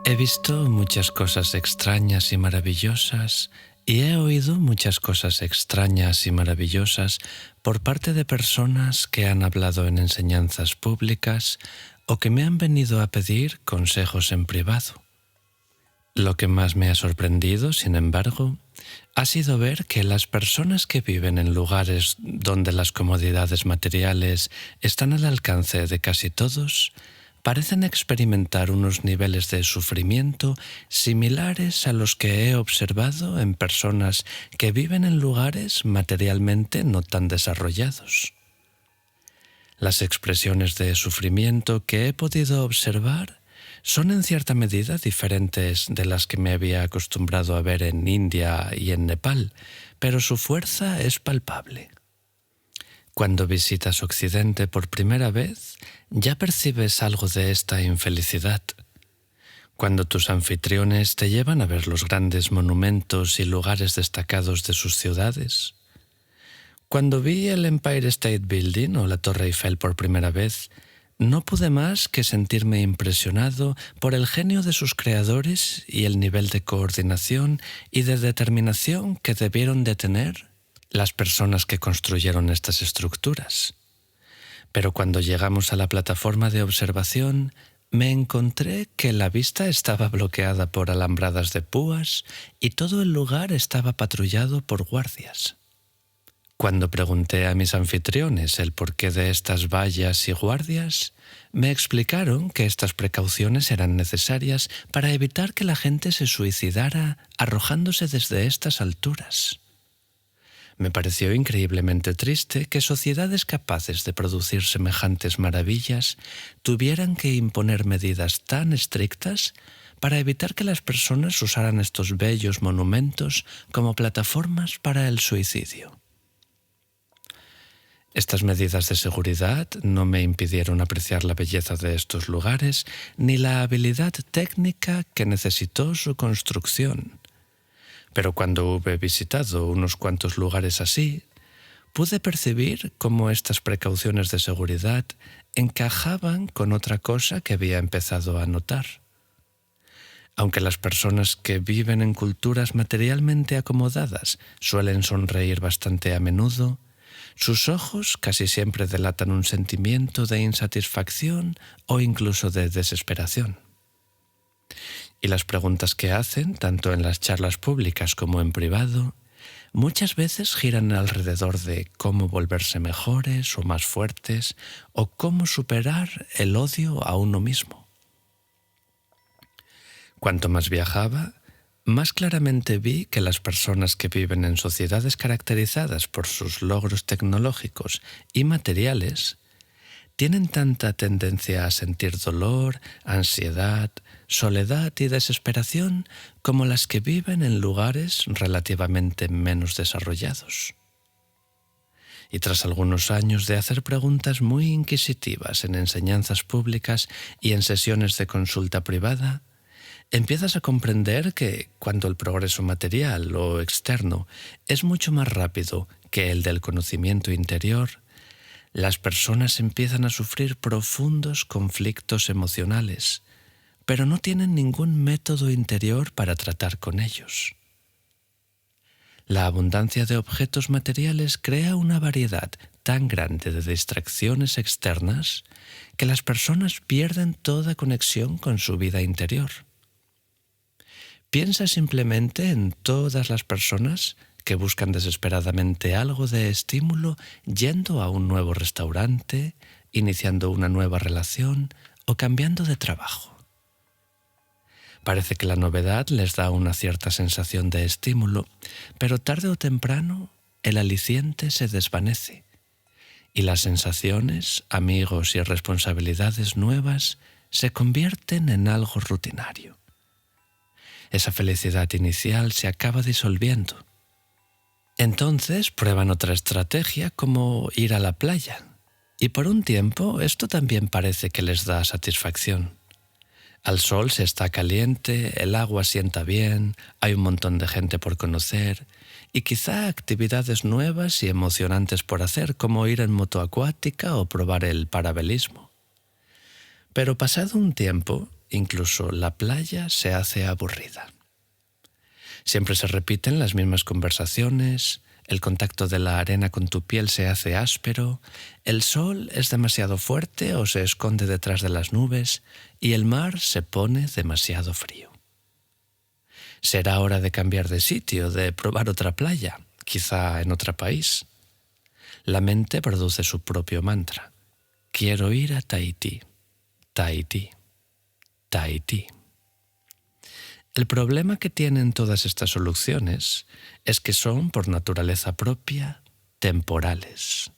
He visto muchas cosas extrañas y maravillosas y he oído muchas cosas extrañas y maravillosas por parte de personas que han hablado en enseñanzas públicas o que me han venido a pedir consejos en privado. Lo que más me ha sorprendido, sin embargo, ha sido ver que las personas que viven en lugares donde las comodidades materiales están al alcance de casi todos, parecen experimentar unos niveles de sufrimiento similares a los que he observado en personas que viven en lugares materialmente no tan desarrollados. Las expresiones de sufrimiento que he podido observar son en cierta medida diferentes de las que me había acostumbrado a ver en India y en Nepal, pero su fuerza es palpable. Cuando visitas Occidente por primera vez, ya percibes algo de esta infelicidad. Cuando tus anfitriones te llevan a ver los grandes monumentos y lugares destacados de sus ciudades. Cuando vi el Empire State Building o la Torre Eiffel por primera vez, no pude más que sentirme impresionado por el genio de sus creadores y el nivel de coordinación y de determinación que debieron de tener las personas que construyeron estas estructuras. Pero cuando llegamos a la plataforma de observación, me encontré que la vista estaba bloqueada por alambradas de púas y todo el lugar estaba patrullado por guardias. Cuando pregunté a mis anfitriones el porqué de estas vallas y guardias, me explicaron que estas precauciones eran necesarias para evitar que la gente se suicidara arrojándose desde estas alturas. Me pareció increíblemente triste que sociedades capaces de producir semejantes maravillas tuvieran que imponer medidas tan estrictas para evitar que las personas usaran estos bellos monumentos como plataformas para el suicidio. Estas medidas de seguridad no me impidieron apreciar la belleza de estos lugares ni la habilidad técnica que necesitó su construcción. Pero cuando hube visitado unos cuantos lugares así, pude percibir cómo estas precauciones de seguridad encajaban con otra cosa que había empezado a notar. Aunque las personas que viven en culturas materialmente acomodadas suelen sonreír bastante a menudo, sus ojos casi siempre delatan un sentimiento de insatisfacción o incluso de desesperación. Y las preguntas que hacen, tanto en las charlas públicas como en privado, muchas veces giran alrededor de cómo volverse mejores o más fuertes o cómo superar el odio a uno mismo. Cuanto más viajaba, más claramente vi que las personas que viven en sociedades caracterizadas por sus logros tecnológicos y materiales tienen tanta tendencia a sentir dolor, ansiedad, soledad y desesperación como las que viven en lugares relativamente menos desarrollados. Y tras algunos años de hacer preguntas muy inquisitivas en enseñanzas públicas y en sesiones de consulta privada, empiezas a comprender que cuando el progreso material o externo es mucho más rápido que el del conocimiento interior, las personas empiezan a sufrir profundos conflictos emocionales, pero no tienen ningún método interior para tratar con ellos. La abundancia de objetos materiales crea una variedad tan grande de distracciones externas que las personas pierden toda conexión con su vida interior. Piensa simplemente en todas las personas que buscan desesperadamente algo de estímulo yendo a un nuevo restaurante, iniciando una nueva relación o cambiando de trabajo. Parece que la novedad les da una cierta sensación de estímulo, pero tarde o temprano el aliciente se desvanece y las sensaciones, amigos y responsabilidades nuevas se convierten en algo rutinario. Esa felicidad inicial se acaba disolviendo. Entonces prueban otra estrategia como ir a la playa. Y por un tiempo esto también parece que les da satisfacción. Al sol se está caliente, el agua sienta bien, hay un montón de gente por conocer y quizá actividades nuevas y emocionantes por hacer como ir en moto acuática o probar el parabelismo. Pero pasado un tiempo, incluso la playa se hace aburrida. Siempre se repiten las mismas conversaciones, el contacto de la arena con tu piel se hace áspero, el sol es demasiado fuerte o se esconde detrás de las nubes y el mar se pone demasiado frío. Será hora de cambiar de sitio, de probar otra playa, quizá en otro país. La mente produce su propio mantra. Quiero ir a Tahití, Tahití, Tahití. El problema que tienen todas estas soluciones es que son, por naturaleza propia, temporales.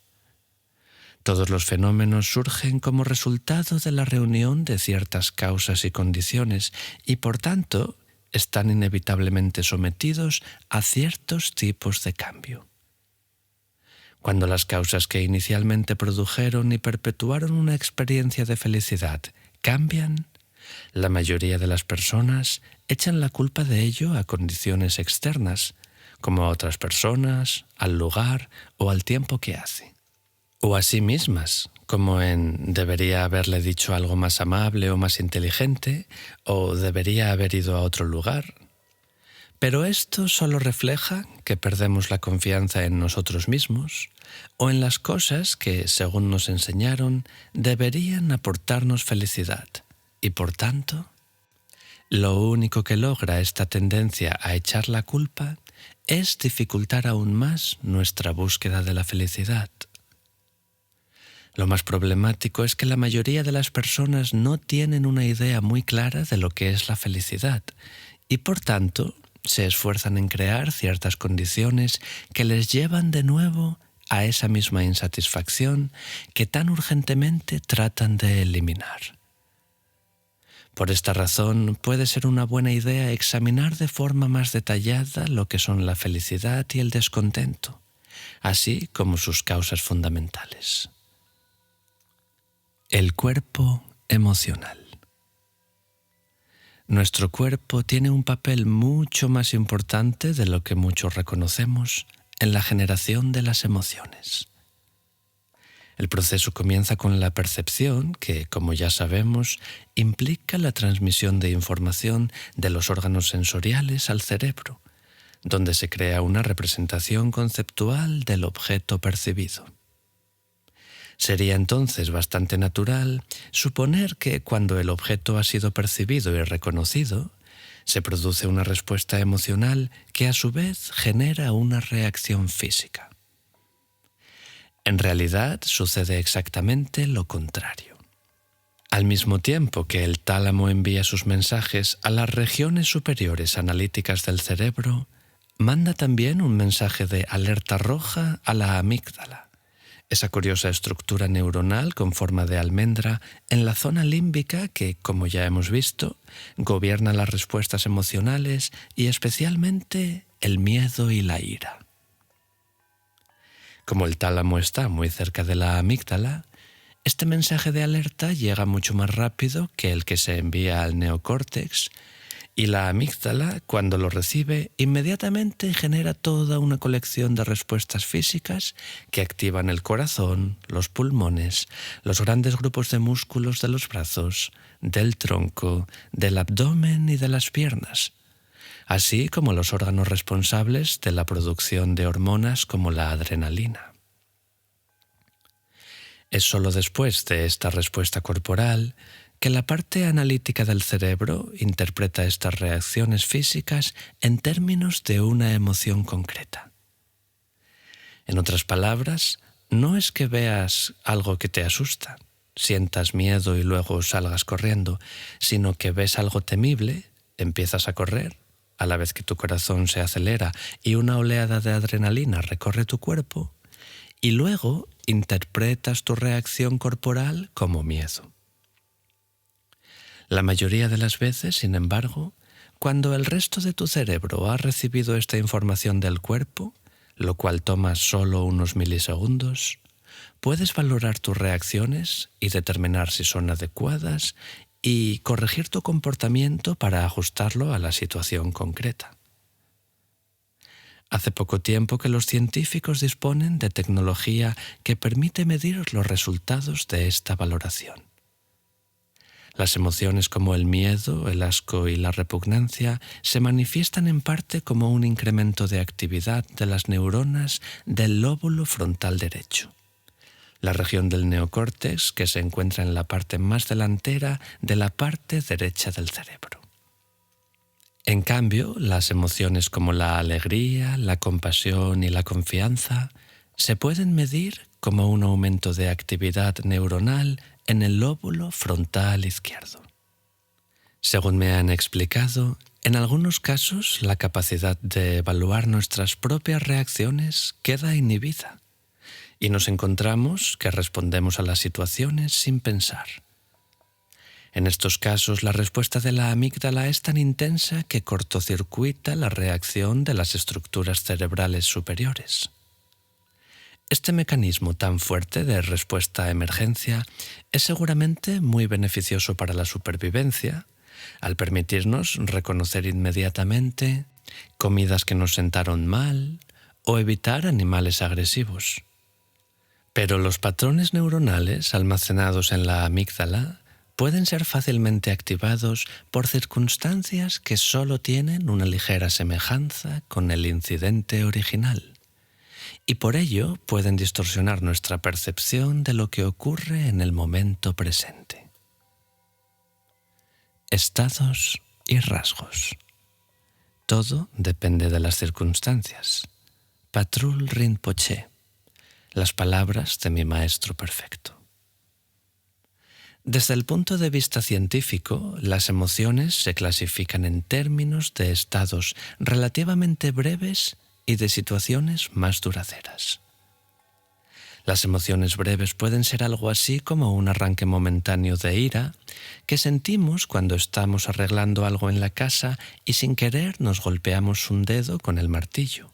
Todos los fenómenos surgen como resultado de la reunión de ciertas causas y condiciones y, por tanto, están inevitablemente sometidos a ciertos tipos de cambio. Cuando las causas que inicialmente produjeron y perpetuaron una experiencia de felicidad cambian, la mayoría de las personas echan la culpa de ello a condiciones externas, como a otras personas, al lugar o al tiempo que hace. O a sí mismas, como en debería haberle dicho algo más amable o más inteligente, o debería haber ido a otro lugar. Pero esto solo refleja que perdemos la confianza en nosotros mismos o en las cosas que, según nos enseñaron, deberían aportarnos felicidad. Y por tanto, lo único que logra esta tendencia a echar la culpa es dificultar aún más nuestra búsqueda de la felicidad. Lo más problemático es que la mayoría de las personas no tienen una idea muy clara de lo que es la felicidad y por tanto se esfuerzan en crear ciertas condiciones que les llevan de nuevo a esa misma insatisfacción que tan urgentemente tratan de eliminar. Por esta razón, puede ser una buena idea examinar de forma más detallada lo que son la felicidad y el descontento, así como sus causas fundamentales. El cuerpo emocional. Nuestro cuerpo tiene un papel mucho más importante de lo que muchos reconocemos en la generación de las emociones. El proceso comienza con la percepción que, como ya sabemos, implica la transmisión de información de los órganos sensoriales al cerebro, donde se crea una representación conceptual del objeto percibido. Sería entonces bastante natural suponer que cuando el objeto ha sido percibido y reconocido, se produce una respuesta emocional que a su vez genera una reacción física. En realidad sucede exactamente lo contrario. Al mismo tiempo que el tálamo envía sus mensajes a las regiones superiores analíticas del cerebro, manda también un mensaje de alerta roja a la amígdala, esa curiosa estructura neuronal con forma de almendra en la zona límbica que, como ya hemos visto, gobierna las respuestas emocionales y especialmente el miedo y la ira. Como el tálamo está muy cerca de la amígdala, este mensaje de alerta llega mucho más rápido que el que se envía al neocórtex y la amígdala, cuando lo recibe, inmediatamente genera toda una colección de respuestas físicas que activan el corazón, los pulmones, los grandes grupos de músculos de los brazos, del tronco, del abdomen y de las piernas, así como los órganos responsables de la producción de hormonas como la adrenalina. Es solo después de esta respuesta corporal que la parte analítica del cerebro interpreta estas reacciones físicas en términos de una emoción concreta. En otras palabras, no es que veas algo que te asusta, sientas miedo y luego salgas corriendo, sino que ves algo temible, empiezas a correr, a la vez que tu corazón se acelera y una oleada de adrenalina recorre tu cuerpo, y luego interpretas tu reacción corporal como miedo. La mayoría de las veces, sin embargo, cuando el resto de tu cerebro ha recibido esta información del cuerpo, lo cual toma solo unos milisegundos, puedes valorar tus reacciones y determinar si son adecuadas y corregir tu comportamiento para ajustarlo a la situación concreta. Hace poco tiempo que los científicos disponen de tecnología que permite medir los resultados de esta valoración. Las emociones como el miedo, el asco y la repugnancia se manifiestan en parte como un incremento de actividad de las neuronas del lóbulo frontal derecho, la región del neocórtex que se encuentra en la parte más delantera de la parte derecha del cerebro. En cambio, las emociones como la alegría, la compasión y la confianza se pueden medir como un aumento de actividad neuronal en el lóbulo frontal izquierdo. Según me han explicado, en algunos casos la capacidad de evaluar nuestras propias reacciones queda inhibida y nos encontramos que respondemos a las situaciones sin pensar. En estos casos, la respuesta de la amígdala es tan intensa que cortocircuita la reacción de las estructuras cerebrales superiores. Este mecanismo tan fuerte de respuesta a emergencia es seguramente muy beneficioso para la supervivencia, al permitirnos reconocer inmediatamente comidas que nos sentaron mal o evitar animales agresivos. Pero los patrones neuronales almacenados en la amígdala pueden ser fácilmente activados por circunstancias que solo tienen una ligera semejanza con el incidente original, y por ello pueden distorsionar nuestra percepción de lo que ocurre en el momento presente. Estados y rasgos. Todo depende de las circunstancias. Patrul Rinpoche. Las palabras de mi maestro perfecto. Desde el punto de vista científico, las emociones se clasifican en términos de estados relativamente breves y de situaciones más duraderas. Las emociones breves pueden ser algo así como un arranque momentáneo de ira que sentimos cuando estamos arreglando algo en la casa y sin querer nos golpeamos un dedo con el martillo.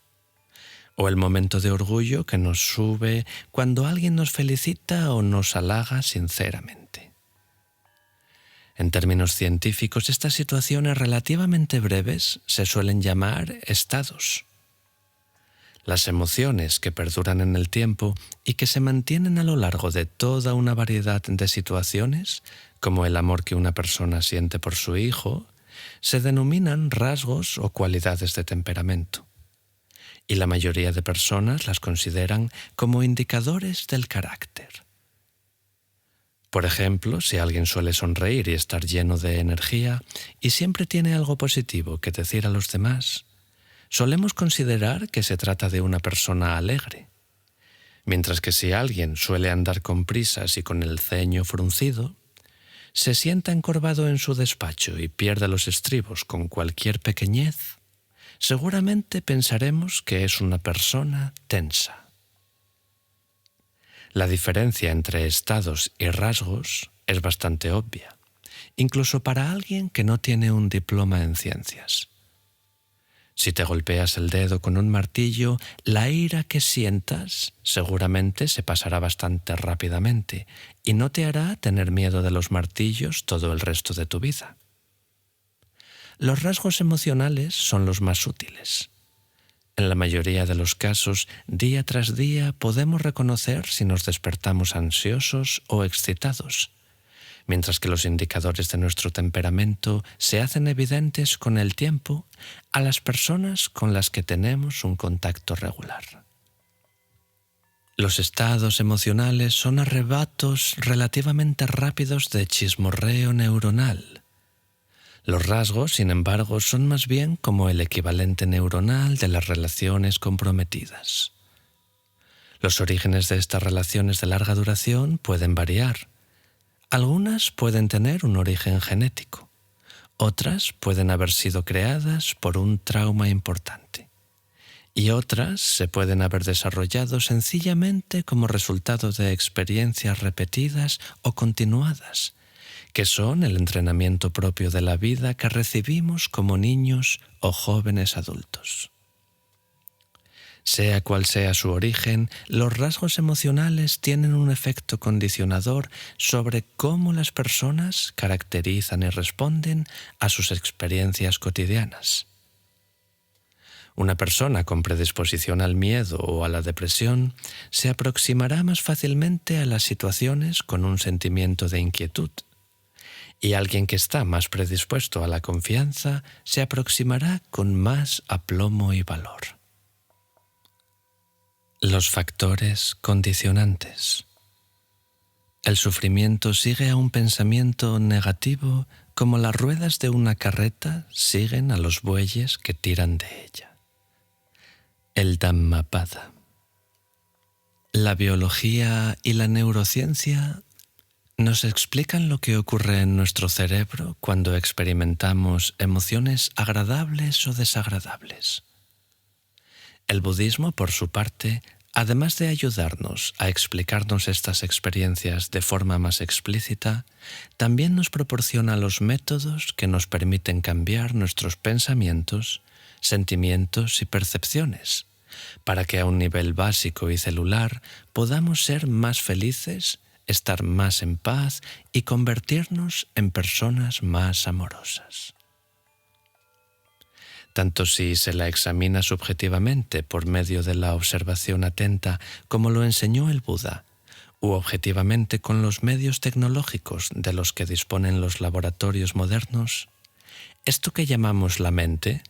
O el momento de orgullo que nos sube cuando alguien nos felicita o nos halaga sinceramente. En términos científicos, estas situaciones relativamente breves se suelen llamar estados. Las emociones que perduran en el tiempo y que se mantienen a lo largo de toda una variedad de situaciones, como el amor que una persona siente por su hijo, se denominan rasgos o cualidades de temperamento. Y la mayoría de personas las consideran como indicadores del carácter. Por ejemplo, si alguien suele sonreír y estar lleno de energía y siempre tiene algo positivo que decir a los demás, solemos considerar que se trata de una persona alegre, mientras que si alguien suele andar con prisas y con el ceño fruncido, se sienta encorvado en su despacho y pierde los estribos con cualquier pequeñez, seguramente pensaremos que es una persona tensa. La diferencia entre estados y rasgos es bastante obvia, incluso para alguien que no tiene un diploma en ciencias. Si te golpeas el dedo con un martillo, la ira que sientas seguramente se pasará bastante rápidamente y no te hará tener miedo de los martillos todo el resto de tu vida. Los rasgos emocionales son los más útiles. En la mayoría de los casos, día tras día, podemos reconocer si nos despertamos ansiosos o excitados, mientras que los indicadores de nuestro temperamento se hacen evidentes con el tiempo a las personas con las que tenemos un contacto regular. Los estados emocionales son arrebatos relativamente rápidos de chismorreo neuronal. Los rasgos, sin embargo, son más bien como el equivalente neuronal de las relaciones comprometidas. Los orígenes de estas relaciones de larga duración pueden variar. Algunas pueden tener un origen genético, otras pueden haber sido creadas por un trauma importante, y otras se pueden haber desarrollado sencillamente como resultado de experiencias repetidas o continuadas, que son el entrenamiento propio de la vida que recibimos como niños o jóvenes adultos. Sea cual sea su origen, los rasgos emocionales tienen un efecto condicionador sobre cómo las personas caracterizan y responden a sus experiencias cotidianas. Una persona con predisposición al miedo o a la depresión se aproximará más fácilmente a las situaciones con un sentimiento de inquietud, y alguien que está más predispuesto a la confianza se aproximará con más aplomo y valor. Los factores condicionantes. El sufrimiento sigue a un pensamiento negativo como las ruedas de una carreta siguen a los bueyes que tiran de ella. El Dhammapada. La biología y la neurociencia nos explican lo que ocurre en nuestro cerebro cuando experimentamos emociones agradables o desagradables. El budismo, por su parte, además de ayudarnos a explicarnos estas experiencias de forma más explícita, también nos proporciona los métodos que nos permiten cambiar nuestros pensamientos, sentimientos y percepciones, para que a un nivel básico y celular podamos ser más felices, estar más en paz y convertirnos en personas más amorosas. Tanto si se la examina subjetivamente por medio de la observación atenta, como lo enseñó el Buda, u objetivamente con los medios tecnológicos de los que disponen los laboratorios modernos, esto que llamamos la mente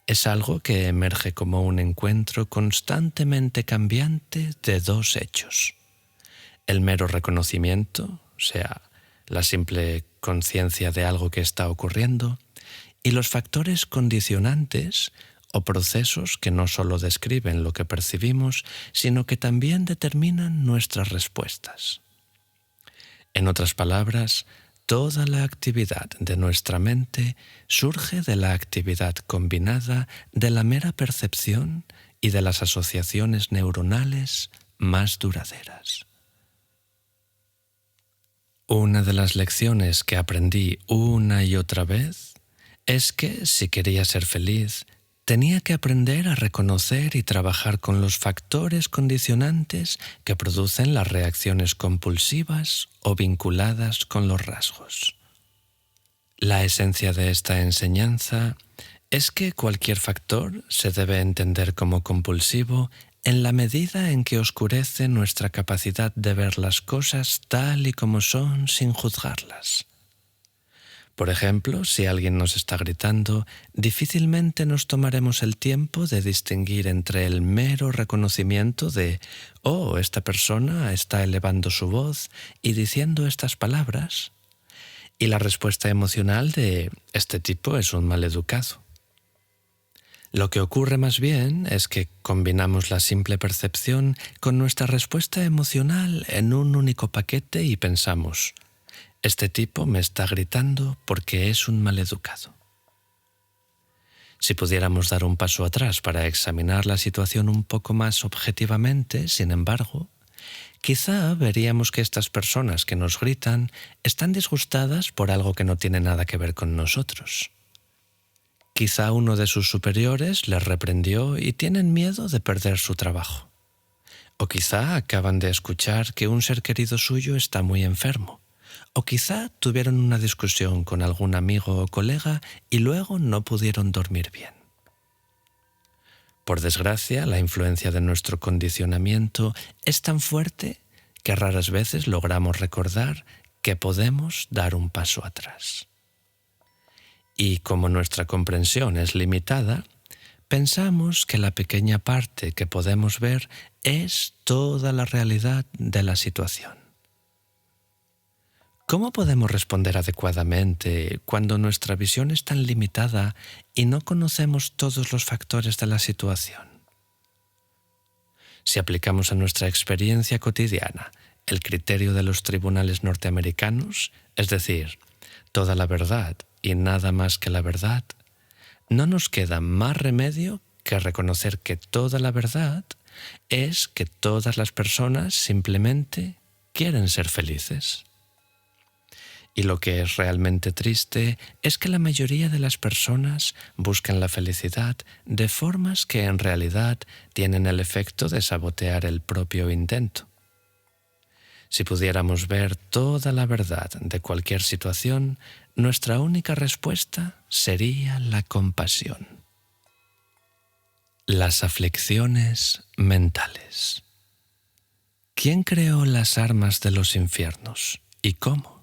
es algo que emerge como un encuentro constantemente cambiante de dos hechos: el mero reconocimiento, o sea, la simple conciencia de algo que está ocurriendo, y los factores condicionantes o procesos que no solo describen lo que percibimos, sino que también determinan nuestras respuestas. En otras palabras, toda la actividad de nuestra mente surge de la actividad combinada de la mera percepción y de las asociaciones neuronales más duraderas. Una de las lecciones que aprendí una y otra vez es que, si quería ser feliz, tenía que aprender a reconocer y trabajar con los factores condicionantes que producen las reacciones compulsivas o vinculadas con los rasgos. La esencia de esta enseñanza es que cualquier factor se debe entender como compulsivo en la medida en que oscurece nuestra capacidad de ver las cosas tal y como son sin juzgarlas. Por ejemplo, si alguien nos está gritando, difícilmente nos tomaremos el tiempo de distinguir entre el mero reconocimiento de «oh, esta persona está elevando su voz y diciendo estas palabras», y la respuesta emocional de «este tipo es un maleducado». Lo que ocurre más bien es que combinamos la simple percepción con nuestra respuesta emocional en un único paquete y pensamos «este tipo me está gritando porque es un maleducado». Si pudiéramos dar un paso atrás para examinar la situación un poco más objetivamente, sin embargo, quizá veríamos que estas personas que nos gritan están disgustadas por algo que no tiene nada que ver con nosotros. Quizá uno de sus superiores les reprendió y tienen miedo de perder su trabajo. O quizá acaban de escuchar que un ser querido suyo está muy enfermo. O quizá tuvieron una discusión con algún amigo o colega y luego no pudieron dormir bien. Por desgracia, la influencia de nuestro condicionamiento es tan fuerte que raras veces logramos recordar que podemos dar un paso atrás. Y como nuestra comprensión es limitada, pensamos que la pequeña parte que podemos ver es toda la realidad de la situación. ¿Cómo podemos responder adecuadamente cuando nuestra visión es tan limitada y no conocemos todos los factores de la situación? Si aplicamos a nuestra experiencia cotidiana el criterio de los tribunales norteamericanos, es decir, toda la verdad y nada más que la verdad, no nos queda más remedio que reconocer que toda la verdad es que todas las personas simplemente quieren ser felices. Y lo que es realmente triste es que la mayoría de las personas buscan la felicidad de formas que en realidad tienen el efecto de sabotear el propio intento. Si pudiéramos ver toda la verdad de cualquier situación, nuestra única respuesta sería la compasión. Las aflicciones mentales. ¿Quién creó las armas de los infiernos y cómo?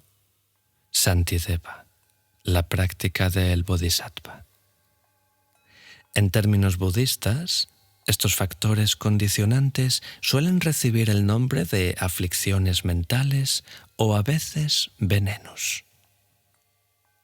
Santideva, la práctica del Bodhisattva. En términos budistas, estos factores condicionantes suelen recibir el nombre de aflicciones mentales o a veces venenos.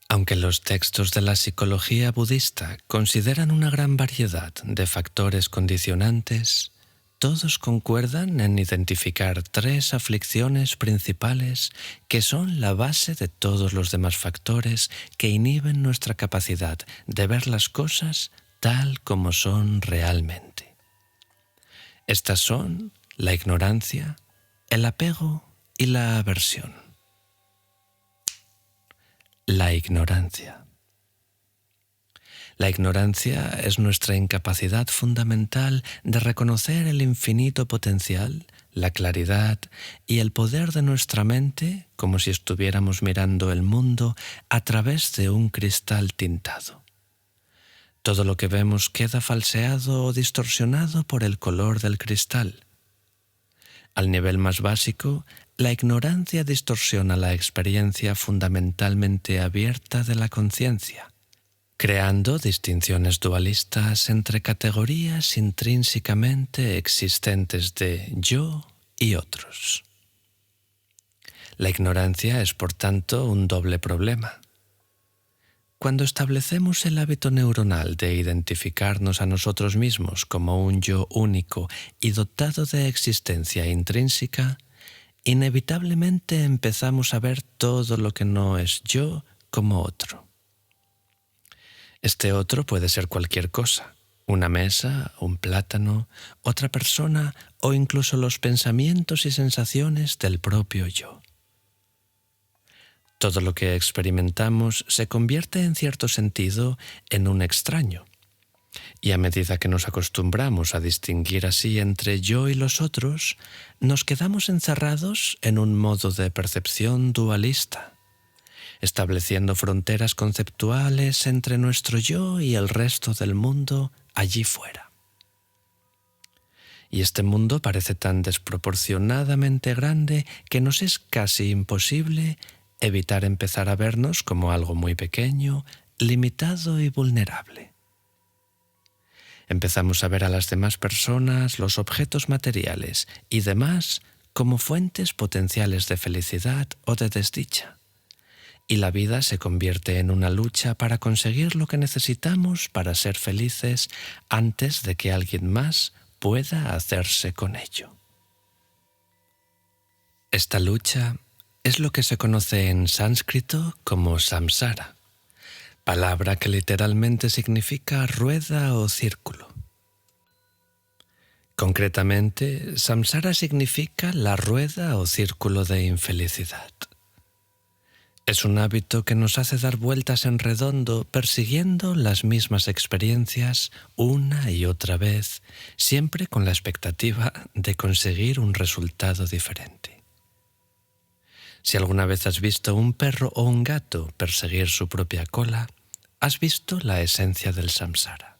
Aunque los textos de la psicología budista consideran una gran variedad de factores condicionantes, todos concuerdan en identificar 3 aflicciones principales que son la base de todos los demás factores que inhiben nuestra capacidad de ver las cosas tal como son realmente. Estas son la ignorancia, el apego y la aversión. La ignorancia. La ignorancia es nuestra incapacidad fundamental de reconocer el infinito potencial, la claridad y el poder de nuestra mente como si estuviéramos mirando el mundo a través de un cristal tintado. Todo lo que vemos queda falseado o distorsionado por el color del cristal. Al nivel más básico, la ignorancia distorsiona la experiencia fundamentalmente abierta de la conciencia, creando distinciones dualistas entre categorías intrínsecamente existentes de yo y otros. La ignorancia es, por tanto, un doble problema. Cuando establecemos el hábito neuronal de identificarnos a nosotros mismos como un yo único y dotado de existencia intrínseca, inevitablemente empezamos a ver todo lo que no es yo como otro. Este otro puede ser cualquier cosa, una mesa, un plátano, otra persona o incluso los pensamientos y sensaciones del propio yo. Todo lo que experimentamos se convierte en cierto sentido en un extraño. Y a medida que nos acostumbramos a distinguir así entre yo y los otros, nos quedamos encerrados en un modo de percepción dualista, estableciendo fronteras conceptuales entre nuestro yo y el resto del mundo allí fuera. Y este mundo parece tan desproporcionadamente grande que nos es casi imposible evitar empezar a vernos como algo muy pequeño, limitado y vulnerable. Empezamos a ver a las demás personas, los objetos materiales y demás como fuentes potenciales de felicidad o de desdicha. Y la vida se convierte en una lucha para conseguir lo que necesitamos para ser felices antes de que alguien más pueda hacerse con ello. Esta lucha es lo que se conoce en sánscrito como samsara, palabra que literalmente significa rueda o círculo. Concretamente, samsara significa la rueda o círculo de infelicidad. Es un hábito que nos hace dar vueltas en redondo persiguiendo las mismas experiencias una y otra vez, siempre con la expectativa de conseguir un resultado diferente. Si alguna vez has visto un perro o un gato perseguir su propia cola, has visto la esencia del samsara.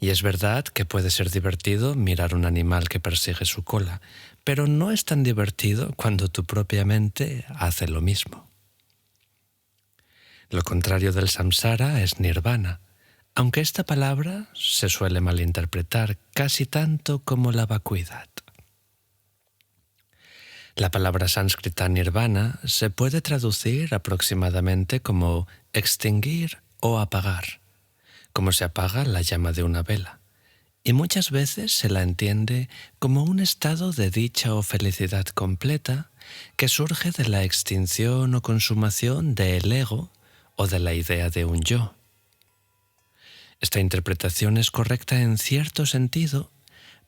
Y es verdad que puede ser divertido mirar un animal que persigue su cola, pero no es tan divertido cuando tu propia mente hace lo mismo. Lo contrario del samsara es nirvana, aunque esta palabra se suele malinterpretar casi tanto como la vacuidad. La palabra sánscrita nirvana se puede traducir aproximadamente como extinguir o apagar, como se apaga la llama de una vela, y muchas veces se la entiende como un estado de dicha o felicidad completa que surge de la extinción o consumación del ego o de la idea de un yo. Esta interpretación es correcta en cierto sentido,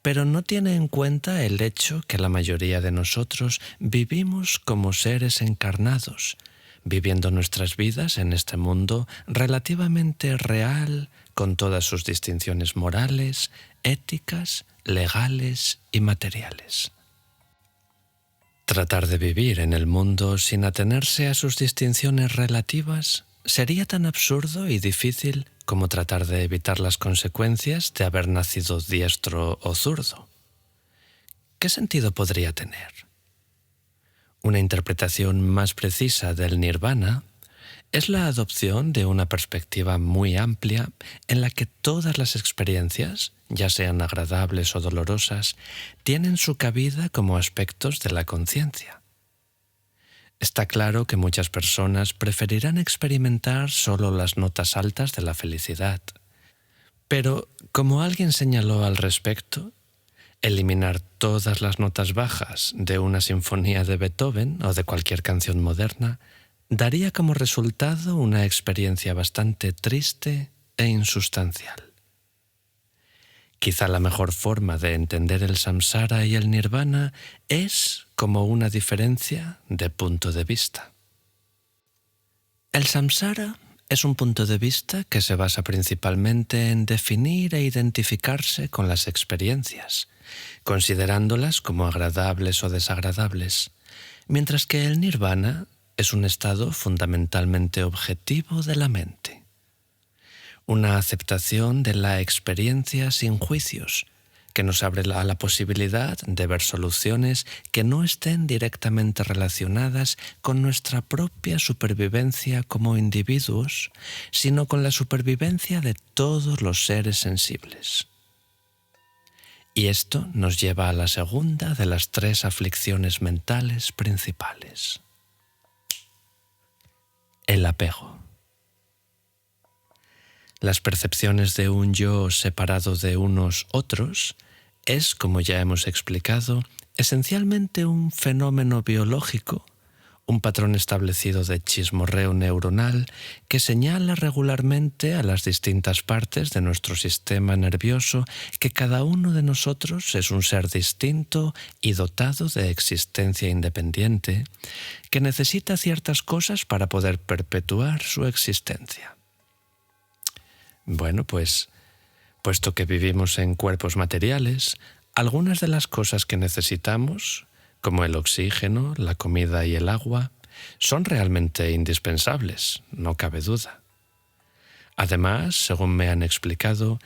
pero no tiene en cuenta el hecho que la mayoría de nosotros vivimos como seres encarnados, viviendo nuestras vidas en este mundo relativamente real, con todas sus distinciones morales, éticas, legales y materiales. Tratar de vivir en el mundo sin atenerse a sus distinciones relativas sería tan absurdo y difícil como tratar de evitar las consecuencias de haber nacido diestro o zurdo. ¿Qué sentido podría tener? Una interpretación más precisa del nirvana es la adopción de una perspectiva muy amplia en la que todas las experiencias, ya sean agradables o dolorosas, tienen su cabida como aspectos de la conciencia. Está claro que muchas personas preferirán experimentar solo las notas altas de la felicidad. Pero, como alguien señaló al respecto, eliminar todas las notas bajas de una sinfonía de Beethoven o de cualquier canción moderna daría como resultado una experiencia bastante triste e insustancial. Quizá la mejor forma de entender el samsara y el nirvana es como una diferencia de punto de vista. El samsara es un punto de vista que se basa principalmente en definir e identificarse con las experiencias, considerándolas como agradables o desagradables, mientras que el nirvana es un estado fundamentalmente objetivo de la mente. Una aceptación de la experiencia sin juicios, que nos abre a la posibilidad de ver soluciones que no estén directamente relacionadas con nuestra propia supervivencia como individuos, sino con la supervivencia de todos los seres sensibles. Y esto nos lleva a la segunda de las 3 aflicciones mentales principales: el apego. Las percepciones de un yo separado de unos otros es, como ya hemos explicado, esencialmente un fenómeno biológico, un patrón establecido de chismorreo neuronal que señala regularmente a las distintas partes de nuestro sistema nervioso que cada uno de nosotros es un ser distinto y dotado de existencia independiente, que necesita ciertas cosas para poder perpetuar su existencia. Bueno, pues, puesto que vivimos en cuerpos materiales, algunas de las cosas que necesitamos, como el oxígeno, la comida y el agua, son realmente indispensables, no cabe duda. Además, según me han explicado,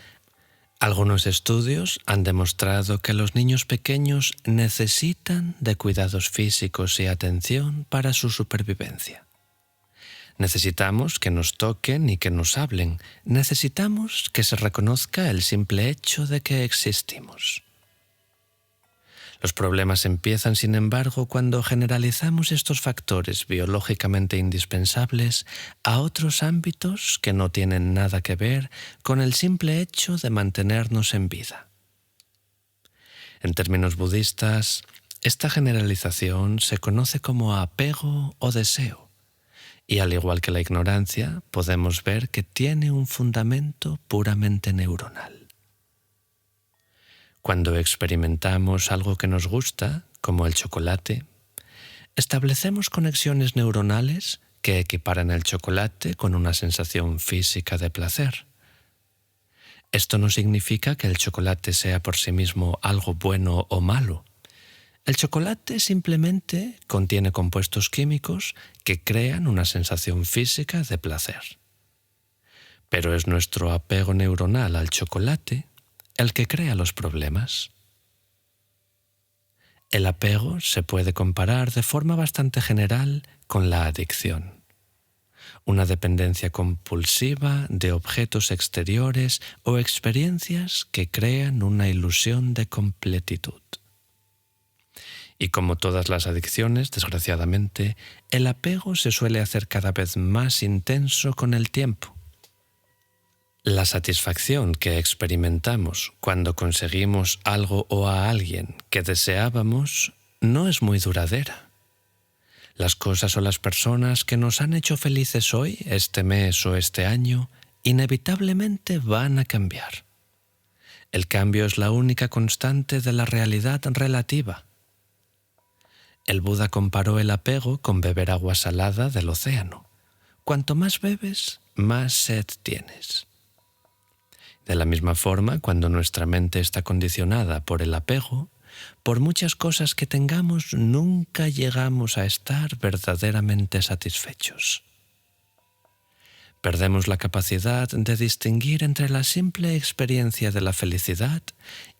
algunos estudios han demostrado que los niños pequeños necesitan de cuidados físicos y atención para su supervivencia. Necesitamos que nos toquen y que nos hablen. Necesitamos que se reconozca el simple hecho de que existimos. Los problemas empiezan, sin embargo, cuando generalizamos estos factores biológicamente indispensables a otros ámbitos que no tienen nada que ver con el simple hecho de mantenernos en vida. En términos budistas, esta generalización se conoce como apego o deseo. Y al igual que la ignorancia, podemos ver que tiene un fundamento puramente neuronal. Cuando experimentamos algo que nos gusta, como el chocolate, establecemos conexiones neuronales que equiparan el chocolate con una sensación física de placer. Esto no significa que el chocolate sea por sí mismo algo bueno o malo. El chocolate simplemente contiene compuestos químicos que crean una sensación física de placer. Pero es nuestro apego neuronal al chocolate el que crea los problemas. El apego se puede comparar de forma bastante general con la adicción, una dependencia compulsiva de objetos exteriores o experiencias que crean una ilusión de completitud. Y como todas las adicciones, desgraciadamente, el apego se suele hacer cada vez más intenso con el tiempo. La satisfacción que experimentamos cuando conseguimos algo o a alguien que deseábamos no es muy duradera. Las cosas o las personas que nos han hecho felices hoy, este mes o este año, inevitablemente van a cambiar. El cambio es la única constante de la realidad relativa. El Buda comparó el apego con beber agua salada del océano. Cuanto más bebes, más sed tienes. De la misma forma, cuando nuestra mente está condicionada por el apego, por muchas cosas que tengamos, nunca llegamos a estar verdaderamente satisfechos. Perdemos la capacidad de distinguir entre la simple experiencia de la felicidad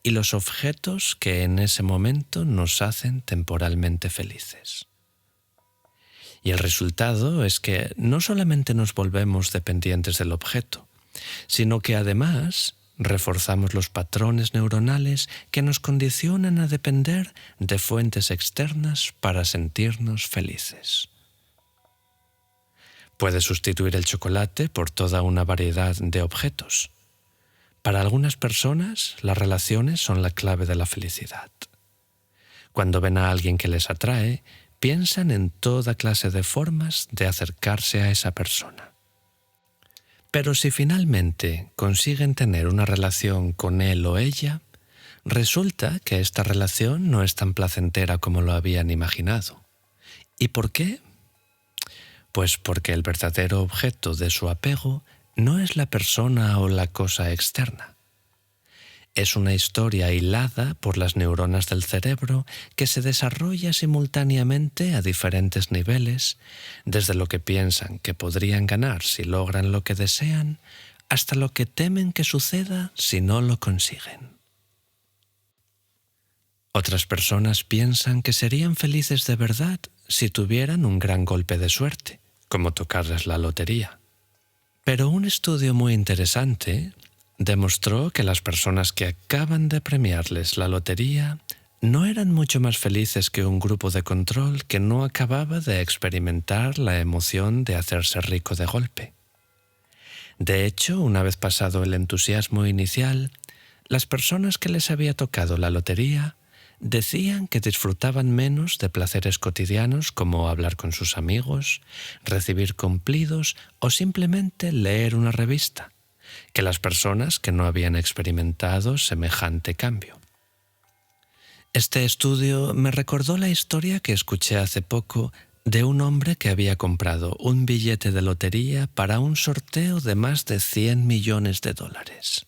y los objetos que en ese momento nos hacen temporalmente felices. Y el resultado es que no solamente nos volvemos dependientes del objeto, sino que además reforzamos los patrones neuronales que nos condicionan a depender de fuentes externas para sentirnos felices. Puedes sustituir el chocolate por toda una variedad de objetos. Para algunas personas, las relaciones son la clave de la felicidad. Cuando ven a alguien que les atrae, piensan en toda clase de formas de acercarse a esa persona. Pero si finalmente consiguen tener una relación con él o ella, resulta que esta relación no es tan placentera como lo habían imaginado. ¿Y por qué? Pues porque el verdadero objeto de su apego no es la persona o la cosa externa. Es una historia hilada por las neuronas del cerebro que se desarrolla simultáneamente a diferentes niveles, desde lo que piensan que podrían ganar si logran lo que desean, hasta lo que temen que suceda si no lo consiguen. Otras personas piensan que serían felices de verdad si tuvieran un gran golpe de suerte, como tocarles la lotería. Pero un estudio muy interesante demostró que las personas que acaban de premiarles la lotería no eran mucho más felices que un grupo de control que no acababa de experimentar la emoción de hacerse rico de golpe. De hecho, una vez pasado el entusiasmo inicial, las personas que les había tocado la lotería decían que disfrutaban menos de placeres cotidianos como hablar con sus amigos, recibir cumplidos o simplemente leer una revista, que las personas que no habían experimentado semejante cambio. Este estudio me recordó la historia que escuché hace poco de un hombre que había comprado un billete de lotería para un sorteo de más de 100 millones de dólares.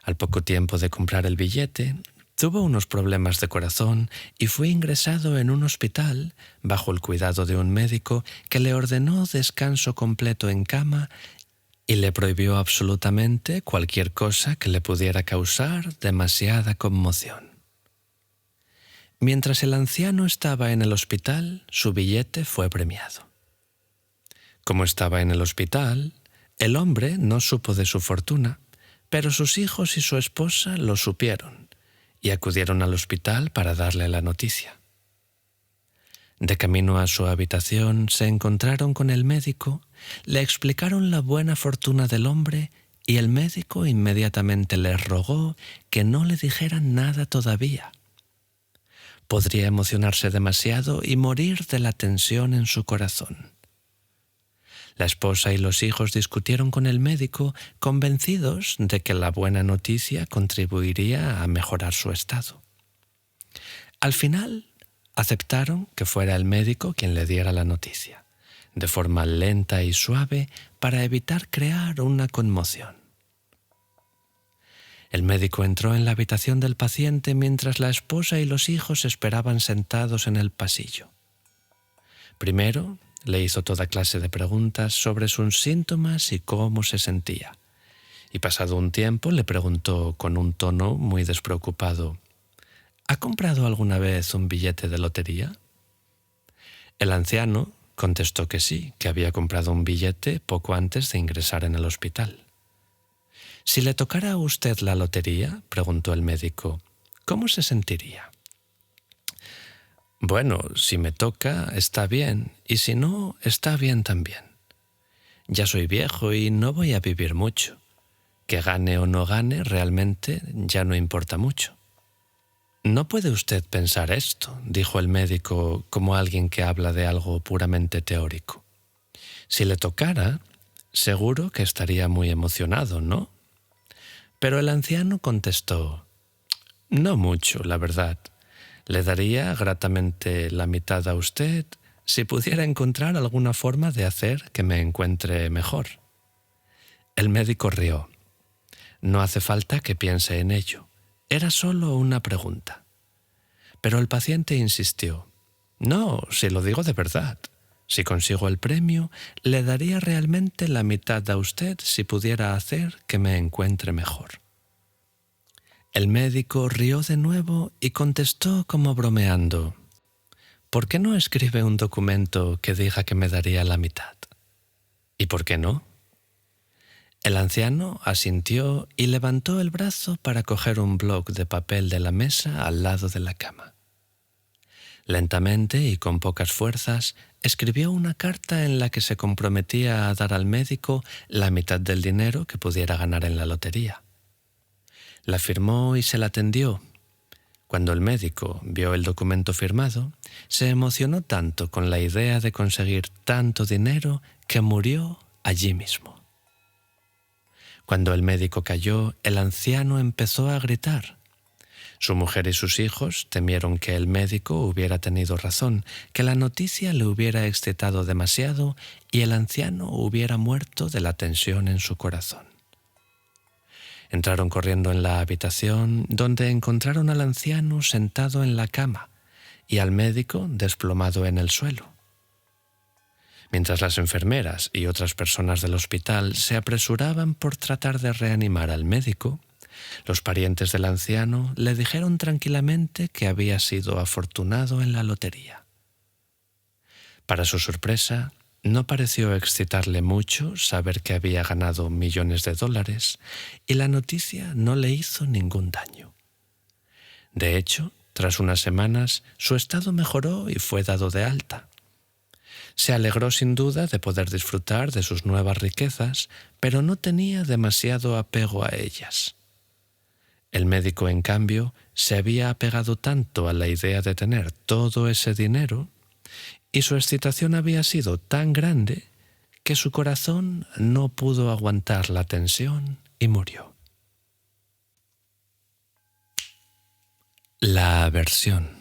Al poco tiempo de comprar el billete, tuvo unos problemas de corazón y fue ingresado en un hospital bajo el cuidado de un médico que le ordenó descanso completo en cama y le prohibió absolutamente cualquier cosa que le pudiera causar demasiada conmoción. Mientras el anciano estaba en el hospital, su billete fue premiado. Como estaba en el hospital, el hombre no supo de su fortuna, pero sus hijos y su esposa lo supieron y acudieron al hospital para darle la noticia. De camino a su habitación se encontraron con el médico, le explicaron la buena fortuna del hombre y el médico inmediatamente les rogó que no le dijeran nada todavía. Podría emocionarse demasiado y morir de la tensión en su corazón. La esposa y los hijos discutieron con el médico, convencidos de que la buena noticia contribuiría a mejorar su estado. Al final, aceptaron que fuera el médico quien le diera la noticia, de forma lenta y suave para evitar crear una conmoción. El médico entró en la habitación del paciente mientras la esposa y los hijos esperaban sentados en el pasillo. Primero, le hizo toda clase de preguntas sobre sus síntomas y cómo se sentía. Y pasado un tiempo le preguntó con un tono muy despreocupado: ¿Ha comprado alguna vez un billete de lotería? El anciano contestó que sí, que había comprado un billete poco antes de ingresar en el hospital. Si le tocara a usted la lotería, preguntó el médico, ¿cómo se sentiría? Bueno, si me toca, está bien, y si no, está bien también. Ya soy viejo y no voy a vivir mucho. Que gane o no gane, realmente ya no importa mucho. No puede usted pensar esto, dijo el médico como alguien que habla de algo puramente teórico. Si le tocara, seguro que estaría muy emocionado, ¿no? Pero el anciano contestó: no mucho, la verdad. Le daría gratamente la mitad a usted si pudiera encontrar alguna forma de hacer que me encuentre mejor. El médico rió. No hace falta que piense en ello. Era solo una pregunta. Pero el paciente insistió. No, si lo digo de verdad. Si consigo el premio, le daría realmente la mitad a usted si pudiera hacer que me encuentre mejor. El médico rió de nuevo y contestó como bromeando: ¿por qué no escribe un documento que diga que me daría la mitad? ¿Y por qué no? El anciano asintió y levantó el brazo para coger un bloc de papel de la mesa al lado de la cama. Lentamente y con pocas fuerzas, escribió una carta en la que se comprometía a dar al médico la mitad del dinero que pudiera ganar en la lotería. La firmó y se la tendió. Cuando el médico vio el documento firmado, se emocionó tanto con la idea de conseguir tanto dinero que murió allí mismo. Cuando el médico cayó, el anciano empezó a gritar. Su mujer y sus hijos temieron que el médico hubiera tenido razón, que la noticia le hubiera excitado demasiado y el anciano hubiera muerto de la tensión en su corazón. Entraron corriendo en la habitación, donde encontraron al anciano sentado en la cama y al médico desplomado en el suelo. Mientras las enfermeras y otras personas del hospital se apresuraban por tratar de reanimar al médico, los parientes del anciano le dijeron tranquilamente que había sido afortunado en la lotería. Para su sorpresa, no pareció excitarle mucho saber que había ganado millones de dólares y la noticia no le hizo ningún daño. De hecho, tras unas semanas, su estado mejoró y fue dado de alta. Se alegró sin duda de poder disfrutar de sus nuevas riquezas, pero no tenía demasiado apego a ellas. El médico, en cambio, se había apegado tanto a la idea de tener todo ese dinero y su excitación había sido tan grande que su corazón no pudo aguantar la tensión y murió. La aversión.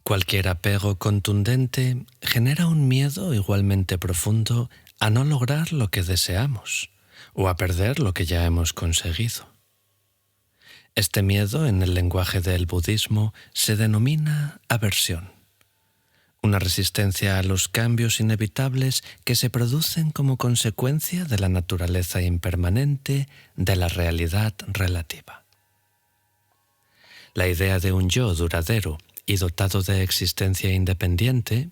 Cualquier apego contundente genera un miedo igualmente profundo a no lograr lo que deseamos o a perder lo que ya hemos conseguido. Este miedo, en el lenguaje del budismo, se denomina aversión, una resistencia a los cambios inevitables que se producen como consecuencia de la naturaleza impermanente de la realidad relativa. La idea de un yo duradero y dotado de existencia independiente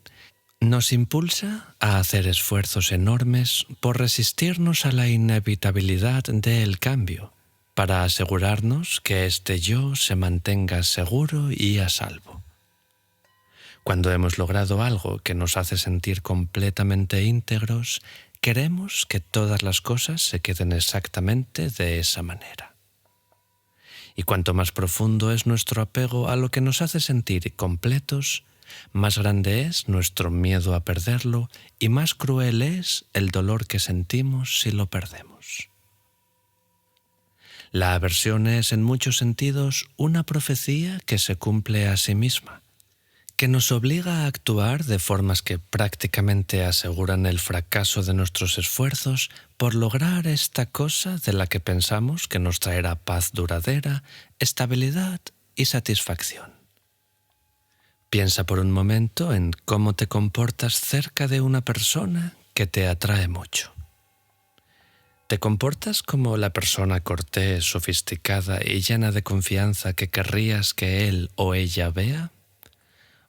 nos impulsa a hacer esfuerzos enormes por resistirnos a la inevitabilidad del cambio, para asegurarnos que este yo se mantenga seguro y a salvo. Cuando hemos logrado algo que nos hace sentir completamente íntegros, queremos que todas las cosas se queden exactamente de esa manera. Y cuanto más profundo es nuestro apego a lo que nos hace sentir completos, más grande es nuestro miedo a perderlo y más cruel es el dolor que sentimos si lo perdemos. La aversión es, en muchos sentidos, una profecía que se cumple a sí misma, que nos obliga a actuar de formas que prácticamente aseguran el fracaso de nuestros esfuerzos por lograr esta cosa de la que pensamos que nos traerá paz duradera, estabilidad y satisfacción. Piensa por un momento en cómo te comportas cerca de una persona que te atrae mucho. ¿Te comportas como la persona cortés, sofisticada y llena de confianza que querrías que él o ella vea?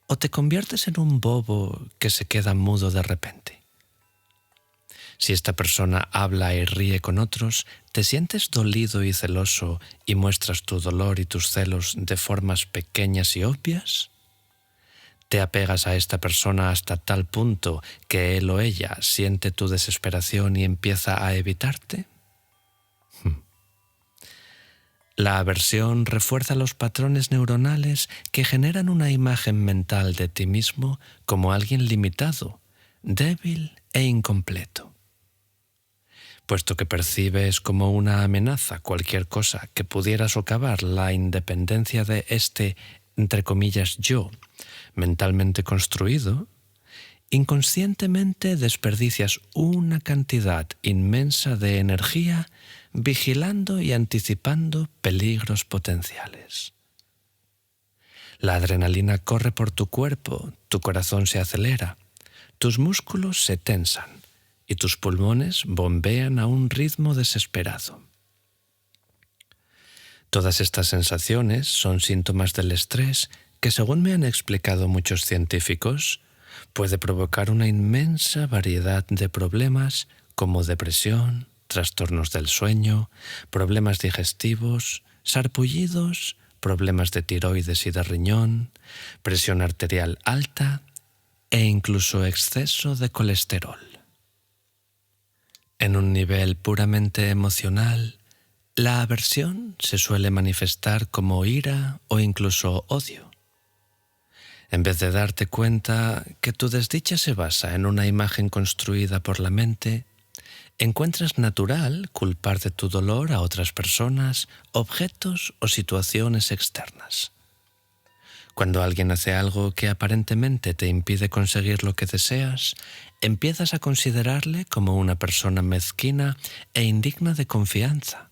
¿O te conviertes en un bobo que se queda mudo de repente? Si esta persona habla y ríe con otros, ¿te sientes dolido y celoso y muestras tu dolor y tus celos de formas pequeñas y obvias? ¿Te apegas a esta persona hasta tal punto que él o ella siente tu desesperación y empieza a evitarte? La aversión refuerza los patrones neuronales que generan una imagen mental de ti mismo como alguien limitado, débil e incompleto. Puesto que percibes como una amenaza cualquier cosa que pudiera socavar la independencia de este, entre comillas, yo, mentalmente construido, inconscientemente desperdicias una cantidad inmensa de energía vigilando y anticipando peligros potenciales. La adrenalina corre por tu cuerpo, tu corazón se acelera, tus músculos se tensan y tus pulmones bombean a un ritmo desesperado. Todas estas sensaciones son síntomas del estrés que según me han explicado muchos científicos, puede provocar una inmensa variedad de problemas como depresión, trastornos del sueño, problemas digestivos, sarpullidos, problemas de tiroides y de riñón, presión arterial alta e incluso exceso de colesterol. En un nivel puramente emocional, la aversión se suele manifestar como ira o incluso odio. En vez de darte cuenta que tu desdicha se basa en una imagen construida por la mente, encuentras natural culpar de tu dolor a otras personas, objetos o situaciones externas. Cuando alguien hace algo que aparentemente te impide conseguir lo que deseas, empiezas a considerarle como una persona mezquina e indigna de confianza,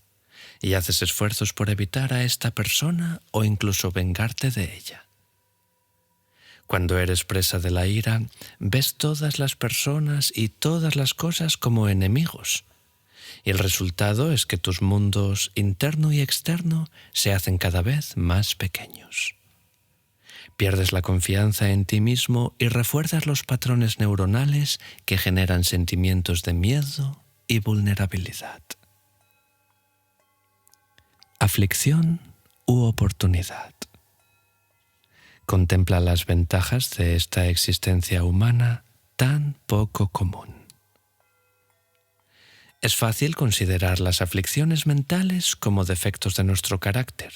y haces esfuerzos por evitar a esta persona o incluso vengarte de ella. Cuando eres presa de la ira, ves todas las personas y todas las cosas como enemigos, y el resultado es que tus mundos interno y externo se hacen cada vez más pequeños. Pierdes la confianza en ti mismo y refuerzas los patrones neuronales que generan sentimientos de miedo y vulnerabilidad. Aflicción u oportunidad. Contempla las ventajas de esta existencia humana tan poco común. Es fácil considerar las aflicciones mentales como defectos de nuestro carácter,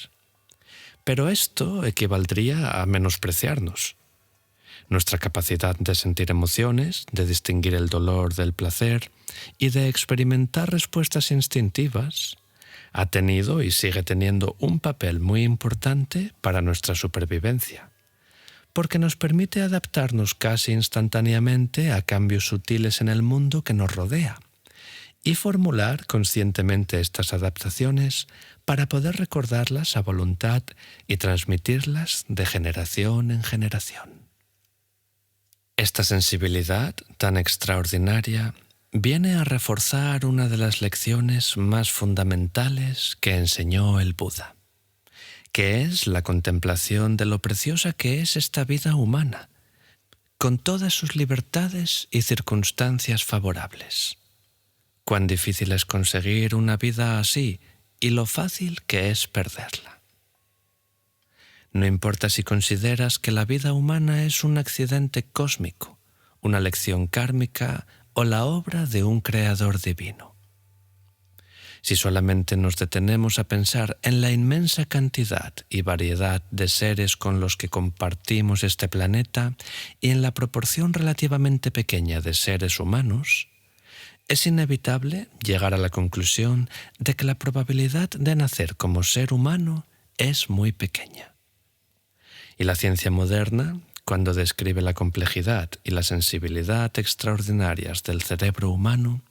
pero esto equivaldría a menospreciarnos. Nuestra capacidad de sentir emociones, de distinguir el dolor del placer y de experimentar respuestas instintivas ha tenido y sigue teniendo un papel muy importante para nuestra supervivencia, porque nos permite adaptarnos casi instantáneamente a cambios sutiles en el mundo que nos rodea y formular conscientemente estas adaptaciones para poder recordarlas a voluntad y transmitirlas de generación en generación. Esta sensibilidad tan extraordinaria viene a reforzar una de las lecciones más fundamentales que enseñó el Buda, que es la contemplación de lo preciosa que es esta vida humana, con todas sus libertades y circunstancias favorables. Cuán difícil es conseguir una vida así y lo fácil que es perderla. No importa si consideras que la vida humana es un accidente cósmico, una lección kármica o la obra de un creador divino. Si solamente nos detenemos a pensar en la inmensa cantidad y variedad de seres con los que compartimos este planeta y en la proporción relativamente pequeña de seres humanos, es inevitable llegar a la conclusión de que la probabilidad de nacer como ser humano es muy pequeña. Y la ciencia moderna, cuando describe la complejidad y la sensibilidad extraordinarias del cerebro humano,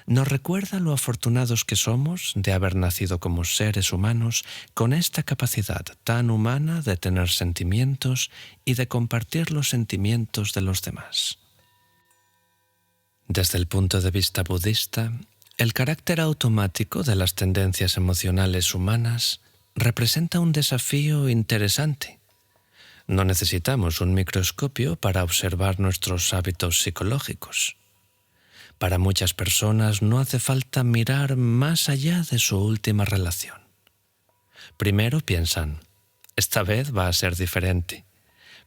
nos recuerda lo afortunados que somos de haber nacido como seres humanos con esta capacidad tan humana de tener sentimientos y de compartir los sentimientos de los demás. Desde el punto de vista budista, el carácter automático de las tendencias emocionales humanas representa un desafío interesante. No necesitamos un microscopio para observar nuestros hábitos psicológicos. Para muchas personas no hace falta mirar más allá de su última relación. Primero piensan, esta vez va a ser diferente,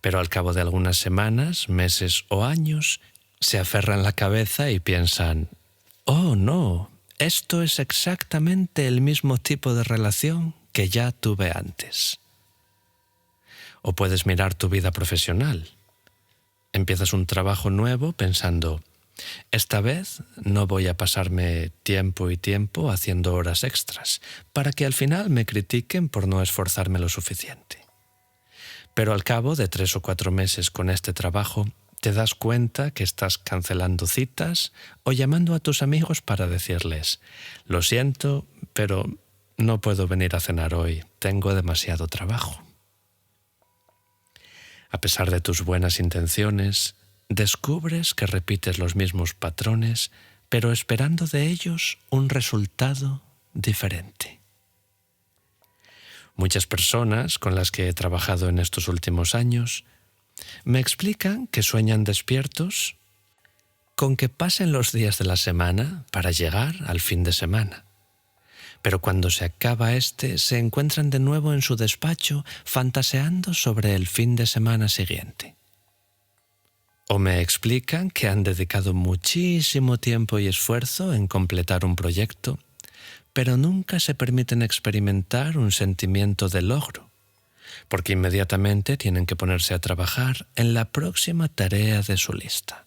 pero al cabo de algunas semanas, meses o años, se aferran la cabeza y piensan, oh no, esto es exactamente el mismo tipo de relación que ya tuve antes. O puedes mirar tu vida profesional. Empiezas un trabajo nuevo pensando, esta vez no voy a pasarme tiempo y tiempo haciendo horas extras para que al final me critiquen por no esforzarme lo suficiente. Pero al cabo de 3 o 4 meses con este trabajo, te das cuenta que estás cancelando citas o llamando a tus amigos para decirles, lo siento, pero no puedo venir a cenar hoy, tengo demasiado trabajo. A pesar de tus buenas intenciones, descubres que repites los mismos patrones, pero esperando de ellos un resultado diferente. Muchas personas con las que he trabajado en estos últimos años me explican que sueñan despiertos con que pasen los días de la semana para llegar al fin de semana. Pero cuando se acaba se encuentran de nuevo en su despacho fantaseando sobre el fin de semana siguiente. O me explican que han dedicado muchísimo tiempo y esfuerzo en completar un proyecto, pero nunca se permiten experimentar un sentimiento de logro, porque inmediatamente tienen que ponerse a trabajar en la próxima tarea de su lista.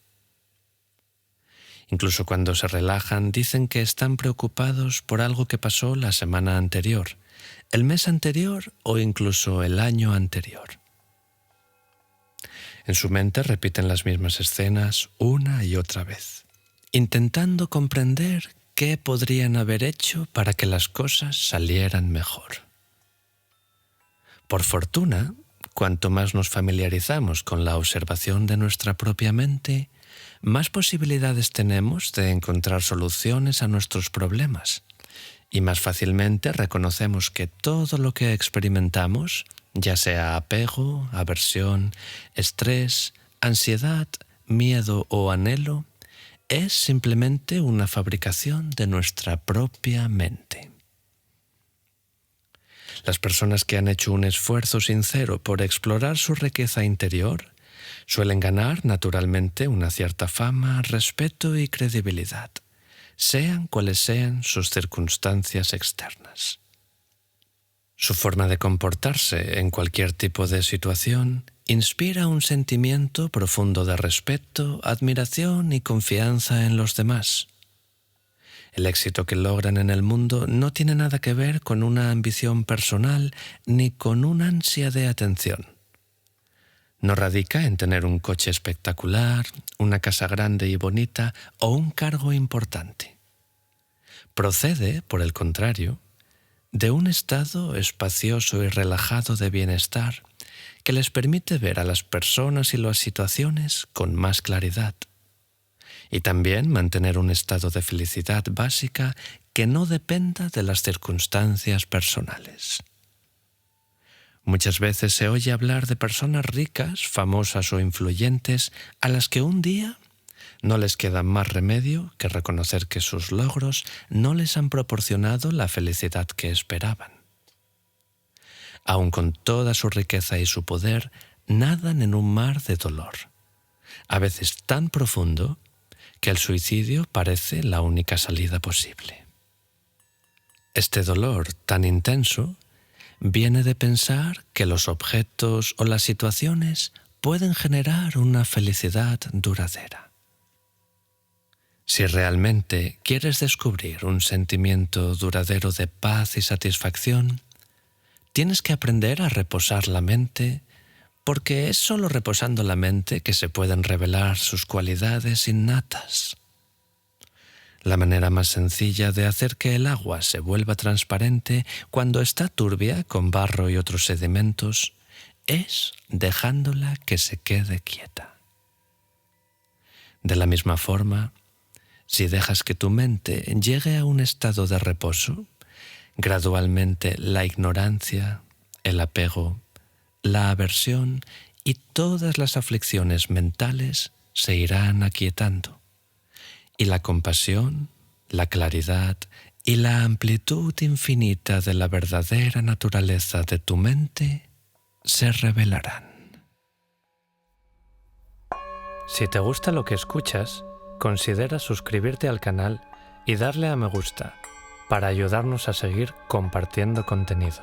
Incluso cuando se relajan, dicen que están preocupados por algo que pasó la semana anterior, el mes anterior o incluso el año anterior. En su mente repiten las mismas escenas una y otra vez, intentando comprender qué podrían haber hecho para que las cosas salieran mejor. Por fortuna, cuanto más nos familiarizamos con la observación de nuestra propia mente, más posibilidades tenemos de encontrar soluciones a nuestros problemas y más fácilmente reconocemos que todo lo que experimentamos, ya sea apego, aversión, estrés, ansiedad, miedo o anhelo, es simplemente una fabricación de nuestra propia mente. Las personas que han hecho un esfuerzo sincero por explorar su riqueza interior suelen ganar naturalmente una cierta fama, respeto y credibilidad, sean cuales sean sus circunstancias externas. Su forma de comportarse en cualquier tipo de situación inspira un sentimiento profundo de respeto, admiración y confianza en los demás. El éxito que logran en el mundo no tiene nada que ver con una ambición personal ni con una ansia de atención. No radica en tener un coche espectacular, una casa grande y bonita o un cargo importante. Procede, por el contrario, de un estado espacioso y relajado de bienestar que les permite ver a las personas y las situaciones con más claridad. Y también mantener un estado de felicidad básica que no dependa de las circunstancias personales. Muchas veces se oye hablar de personas ricas, famosas o influyentes a las que un día no les queda más remedio que reconocer que sus logros no les han proporcionado la felicidad que esperaban. Aun con toda su riqueza y su poder, nadan en un mar de dolor, a veces tan profundo que el suicidio parece la única salida posible. Este dolor tan intenso viene de pensar que los objetos o las situaciones pueden generar una felicidad duradera. Si realmente quieres descubrir un sentimiento duradero de paz y satisfacción, tienes que aprender a reposar la mente, porque es solo reposando la mente que se pueden revelar sus cualidades innatas. La manera más sencilla de hacer que el agua se vuelva transparente cuando está turbia con barro y otros sedimentos es dejándola que se quede quieta. De la misma forma, si dejas que tu mente llegue a un estado de reposo, gradualmente la ignorancia, el apego, la aversión y todas las aflicciones mentales se irán aquietando. Y la compasión, la claridad y la amplitud infinita de la verdadera naturaleza de tu mente se revelarán. Si te gusta lo que escuchas, considera suscribirte al canal y darle a me gusta para ayudarnos a seguir compartiendo contenido.